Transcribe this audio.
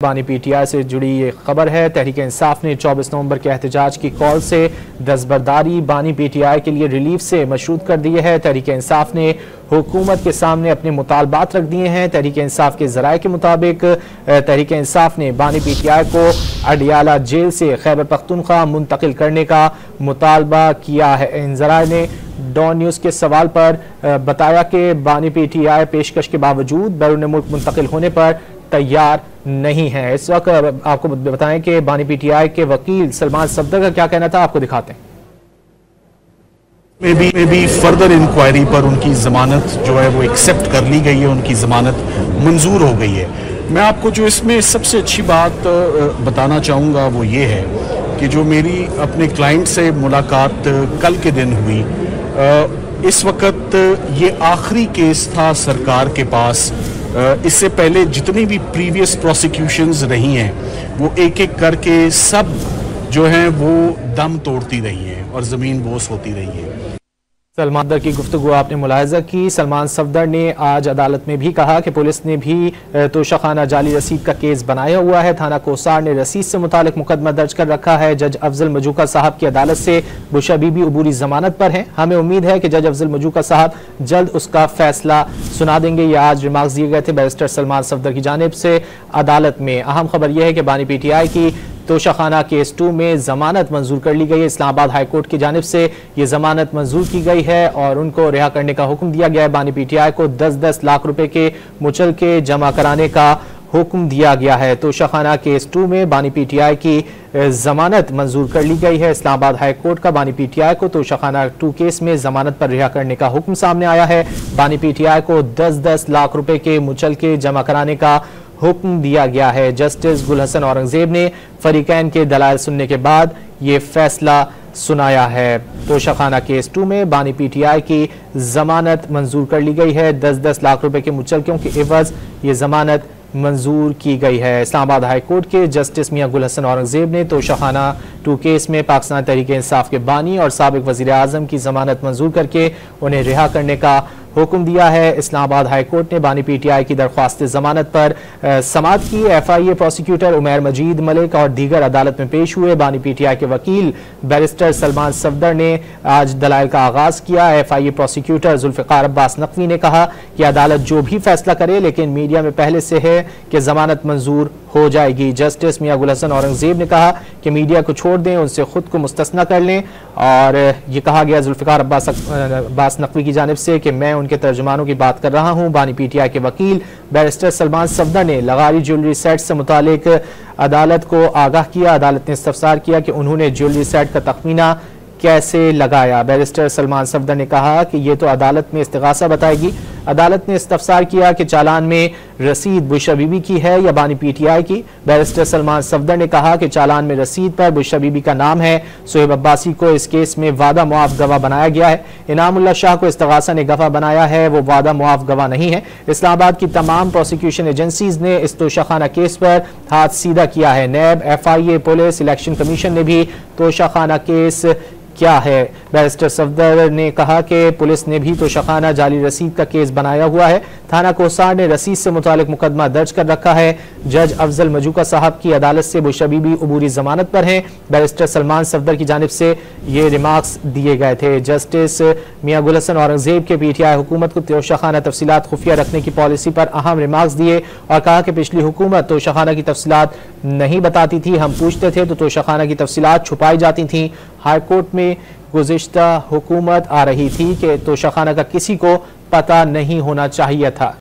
बानी पीटीआई से जुड़ी ये खबर है। तहरीक इंसाफ ने 24 नवंबर के एहतजाज की कॉल से दस्तबरदारी बानी पीटीआई के लिए रिलीफ से मशरूत कर दी है। तहरीक इंसाफ ने हुकूमत के सामने अपने मुतालबात रख दिए हैं। तहरीक इंसाफ के जराये के मुताबिक तहरीक इंसाफ ने बानी पीटीआई को अडियाला जेल से खैबर पख्तूनख्वा मुंतकिल करने का मुतालबा किया है। इन जराये ने डॉन न्यूज़ के सवाल पर बताया कि बानी पीटीआई पेशकश के बावजूद बैरून मुल्क मुंतकिल होने पर तैयार नहीं है। इस वक्त आपको बताएं कि बानी पीटीआई के वकील सलमान सफदर का क्या कहना था, आपको दिखाते हैं। में भी फर्दर इंक्वायरी पर उनकी जमानत जो है वो एक्सेप्ट कर ली गई है, उनकी जमानत मंजूर हो गई है। मैं आपको जो इसमें सबसे अच्छी बात बताना चाहूँगा वो ये है कि जो मेरी अपने क्लाइंट से मुलाकात कल के दिन हुई, इस वक्त ये आखिरी केस था सरकार के पास। इससे पहले जितनी भी प्रीवियस प्रोसिक्यूशंस रही हैं वो एक एक करके सब जो हैं वो दम तोड़ती रही हैं और ज़मीन बोस होती रही है। सलमान सफदर की गुफ्तगू आपने मुलाहिजा की। सलमान सफदर ने आज अदालत में भी कहा कि पुलिस ने भी तोशाखाना जाली रसीद का केस बनाया हुआ है। थाना कोसार ने रसीद से मुतालिक मुकदमा दर्ज कर रखा है। जज अफजल मजूका साहब की अदालत से बुशा बीबी अबूरी जमानत पर है। हमें उम्मीद है कि जज अफजल मजूका साहब जल्द उसका फैसला सुना देंगे। ये आज रिमार्क्स दिए गए थे बैरिस्टर सलमान सफदर की जानिब से अदालत में। अहम खबर यह है कि बानी पीटीआई की तोशाखाना केस 2 में जमानत मंजूर कर ली गई है। इस्लामाबाद हाई कोर्ट की जानिब से ये जमानत मंजूर की गई है और उनको रिहा करने का हुक्म दिया गया है। बानी पीटीआई को 10-10 लाख रुपए के मुचल के जमा कराने का हुक्म दिया गया है। तोशाखाना केस 2 में बानी पीटीआई की जमानत मंजूर कर ली गई है। इस्लामाबाद हाई कोर्ट का बानी पीटीआई को तोशाखाना 2 केस में जमानत पर रिहा करने का हुक्म सामने आया है। बानी पीटीआई को 10-10 लाख रुपए के मुचल के जमा कराने का हुक्म दिया गया है। जस्टिस गुलहसन औरंगजेब ने फरीकैन के दलाइल सुनने के बाद ये फैसला सुनाया है। तोशाखाना केस 2 में बानी पीटीआई की जमानत मंजूर कर ली गई है। 10-10 लाख रुपए के मुचलकों के एवज ये जमानत मंजूर की गई है। इस्लामाबाद हाई कोर्ट के जस्टिस मियां गुलहसन औरंगजेब ने तोशाखाना 2 केस में पाकिस्तान तहरीक इंसाफ के बानी और साबिक वजीर आजम की जमानत मंजूर करके उन्हें रिहा करने का हुक्म दिया है। इस्लामाबाद हाई कोर्ट ने बानी पीटीआई की दरख्वास्त जमानत पर समाअत की। FIA प्रोसिक्यूटर उमैर मजीद मलिक और दीगर अदालत में पेश हुए। बानी पीटीआई के वकील बैरिस्टर सलमान सफदर ने आज दलाइल का आगाज किया। FIA प्रोसिक्यूटर जुल्फिकार अब्बास नकवी ने कहा कि अदालत जो भी फैसला करे, लेकिन मीडिया में पहले से है कि जमानत मंजूर हो जाएगी। जस्टिस मियां गुलहसन औरंगजेब ने कहा कि मीडिया को छोड़ दें, उनसे खुद को मुस्तस्ना कर लें। और ये कहा गया जुल्फिकार अब्बास नकवी की जानिब से कि मैं उनके तर्जुमानों की बात कर रहा हूं। बानी पीटीआई के वकील बैरिस्टर सलमान सफदर ने लगारी ज्वेलरी सेट से मुतालिक अदालत को आगाह किया। अदालत ने इस्तफसार किया कि उन्होंने ज्वेलरी सेट का तखमीना कैसे लगाया। बैरिस्टर सलमान सफदर ने कहा कि ये तो अदालत में इस्तिगासा बताएगी। अदालत ने इस्तफसार किया कि चालान में रसीद बुशा बीबी की है या बानी पीटीआई की। बैरिस्टर सलमान सफदर ने कहा कि चालान में रसीद पर बुशा बीबी का नाम है। सोहेब अब्बासी को इस केस में वादा मुआफ गवाह बनाया गया है। इनामुल्लाह शाह को इस्तगासा ने गवाह बनाया है, वो वादा मुआफ गवाह नहीं है। इस्लामाबाद की तमाम प्रोसिक्यूशन एजेंसीज ने इस तोशाखाना केस पर हाथ सीधा किया है। नैब, FIA, पुलिस, इलेक्शन कमीशन ने भी तोशाखाना केस क्या है। बैरिस्टर सफदर ने कहा कि पुलिस ने भी तोशाखाना जाली रसीद का केस बनाया हुआ है। थाना कोसार ने रसीद से मुतालिक मुकदमा दर्ज कर रखा है। जज अफजल मजूका साहब की अदालत से बुशा बीबी अबूरी जमानत पर हैं। बैरिस्टर सलमान सफदर की जानिब से ये रिमार्क्स दिए गए थे। जस्टिस मियां गुलहसन औरंगजेब के पीटीआई हुकूमत को तोशाखाना तफसीलात खुफिया रखने की पॉलिसी पर अहम रिमार्क्स दिए और कहा कि पिछली हुकूमत तोशाखाना की तफसीलात नहीं बताती थी। हम पूछते थे तो तोशाखाना की तफसीलात छुपाई जाती थी। हाई कोर्ट में गुज़िश्ता हुकूमत आ रही थी कि तोशाखाना का किसी को पता नहीं होना चाहिए था।